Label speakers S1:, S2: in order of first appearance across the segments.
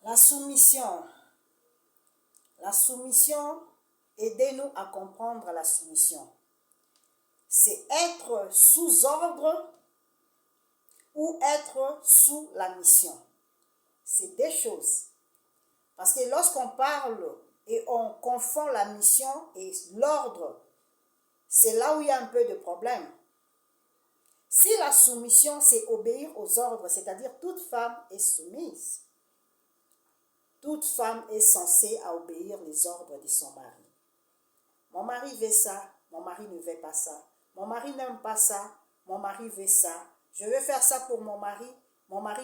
S1: La soumission. La soumission, aidez-nous à comprendre la soumission. C'est être sous ordre ou être sous la mission. C'est deux choses. Parce que lorsqu'on parle et on confond la mission et l'ordre, c'est là où il y a un peu de problème. Si la soumission, c'est obéir aux ordres, c'est-à-dire toute femme est soumise. Toute femme est censée obéir les ordres de son mari. Mon mari veut ça, mon mari ne veut pas ça. Mon mari n'aime pas ça, mon mari veut ça. Je vais faire ça pour mon mari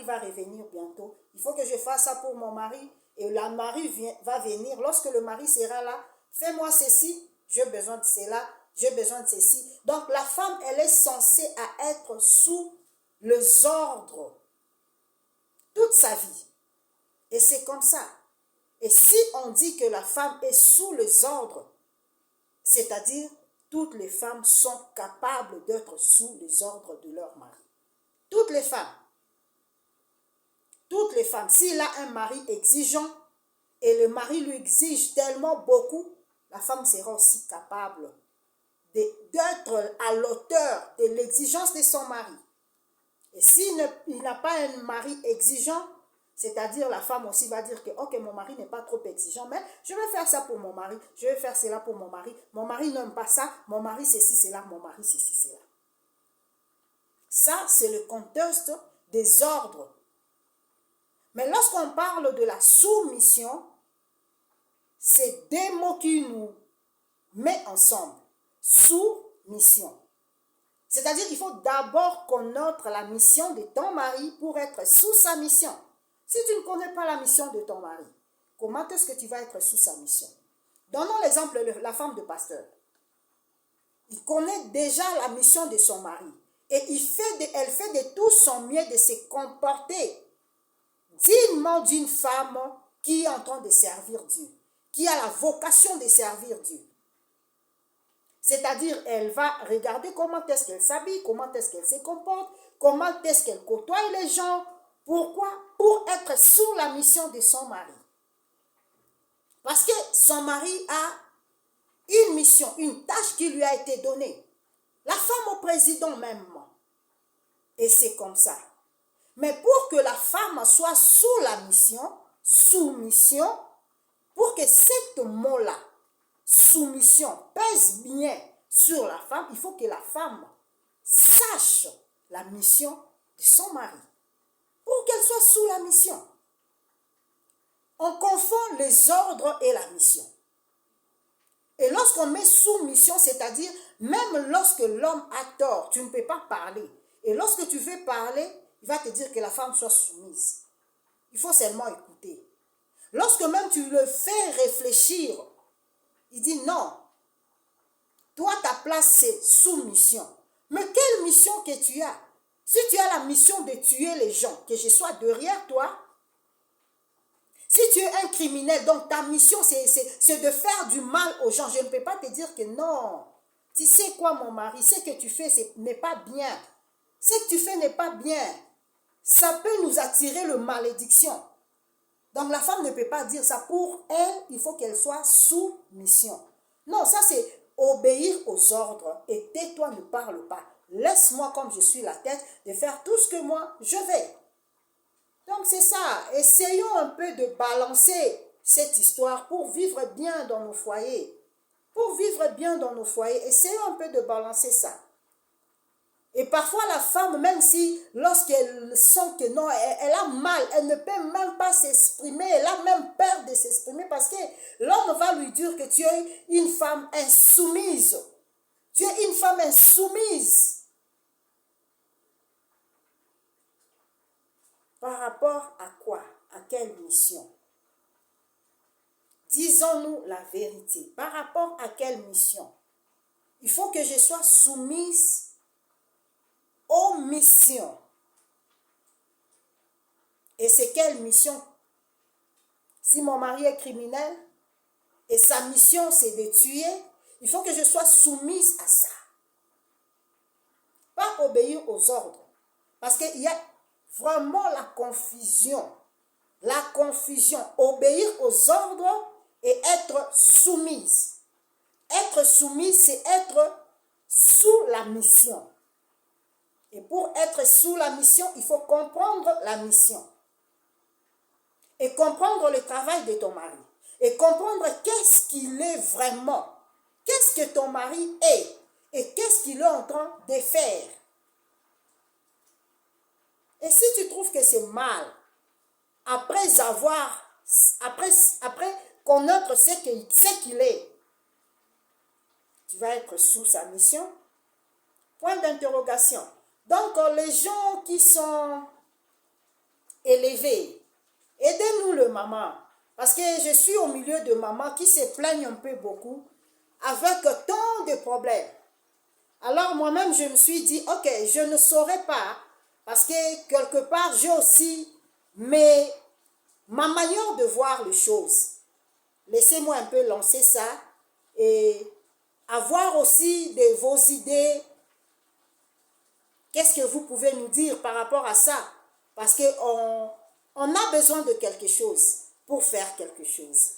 S1: va revenir bientôt. Il faut que je fasse ça pour mon mari et le mari va venir. Lorsque le mari sera là, fais-moi ceci, j'ai besoin de cela, j'ai besoin de ceci. Donc la femme, elle est censée à être sous les ordres toute sa vie. Et c'est comme ça. Et si on dit que la femme est sous les ordres, c'est-à-dire toutes les femmes sont capables d'être sous les ordres de leur mari. Toutes les femmes. Toutes les femmes. S'il a un mari exigeant et le mari lui exige tellement beaucoup, la femme sera aussi capable d'être à l'auteur de l'exigence de son mari. Et s'il n'a pas un mari exigeant, c'est-à-dire la femme aussi va dire que ok, mon mari n'est pas trop exigeant, mais je vais faire ça pour mon mari, je vais faire cela pour mon mari n'aime pas ça, mon mari ceci, cela, mon mari ceci, cela. Ça, c'est le contexte des ordres. Mais lorsqu'on parle de la soumission, c'est deux mots qui nous mettent ensemble. Soumission. C'est-à-dire qu'il faut d'abord connaître la mission de ton mari pour être sous sa mission. Si tu ne connais pas la mission de ton mari, comment est-ce que tu vas être sous sa mission? Donnons l'exemple de la femme de pasteur. Il connaît déjà la mission de son mari. Et elle fait de tout son mieux de se comporter dignement d'une femme qui est en train de servir Dieu, qui a la vocation de servir Dieu. C'est-à-dire, elle va regarder comment est-ce qu'elle s'habille, comment est-ce qu'elle se comporte, comment est-ce qu'elle côtoie les gens. Pourquoi? Pour être sous la mission de son mari. Parce que son mari a une mission, une tâche qui lui a été donnée. La femme au président même. Et c'est comme ça. Mais pour que la femme soit sous la mission, soumission, pour que ce mot-là, soumission, pèse bien sur la femme, il faut que la femme sache la mission de son mari. Pour qu'elle soit sous la mission. On confond les ordres et la mission. Et lorsqu'on met soumission, c'est-à-dire, même lorsque l'homme a tort, tu ne peux pas parler. Et lorsque tu veux parler, il va te dire que la femme soit soumise. Il faut seulement écouter. Lorsque même tu le fais réfléchir, il dit non. Toi, ta place, c'est soumission. Mais quelle mission que tu as? Si tu as la mission de tuer les gens, que je sois derrière toi. Si tu es un criminel, donc ta mission, c'est de faire du mal aux gens. Je ne peux pas te dire que non. Tu sais quoi, mon mari? Ce que tu fais n'est pas bien. Ce que tu fais n'est pas bien. Ça peut nous attirer la malédiction. Donc la femme ne peut pas dire ça. Pour elle, il faut qu'elle soit sous mission. Non, ça c'est obéir aux ordres. Et tais-toi, ne parle pas. Laisse-moi, comme je suis la tête, de faire tout ce que moi, je vais. Donc c'est ça. Essayons un peu de balancer cette histoire pour vivre bien dans nos foyers. Pour vivre bien dans nos foyers, essayons un peu de balancer ça. Et parfois la femme, même si lorsqu'elle sent que non, elle a mal, elle ne peut même pas s'exprimer, elle a même peur de s'exprimer parce que l'homme va lui dire que tu es une femme insoumise. Tu es une femme insoumise. Par rapport à quoi? À quelle mission? Disons-nous la vérité. Par rapport à quelle mission? Il faut que je sois soumise aux missions. Et c'est quelle mission? Si mon mari est criminel et sa mission c'est de tuer, il faut que je sois soumise à ça. Pas obéir aux ordres. Parce qu'il y a vraiment la confusion la confusion, obéir aux ordres et être soumise. Être soumise, c'est être sous la mission. Et pour être sous la mission, il faut comprendre la mission. Et comprendre le travail de ton mari. Et comprendre qu'est-ce qu'il est vraiment. Qu'est-ce que ton mari est. Et qu'est-ce qu'il est en train de faire. Et si tu trouves que c'est mal, après connaître ce qu'il est, tu vas être sous sa mission. Point d'interrogation. Donc, les gens qui sont élevés, aidez-nous le maman. Parce que je suis au milieu de mamans qui se plaignent un peu beaucoup avec tant de problèmes. Alors moi-même, je me suis dit, ok, je ne saurais pas, parce que quelque part, j'ai aussi ma manière de voir les choses. Laissez-moi un peu lancer ça et avoir aussi vos idées. Qu'est-ce que vous pouvez nous dire par rapport à ça? Parce qu'on a besoin de quelque chose pour faire quelque chose.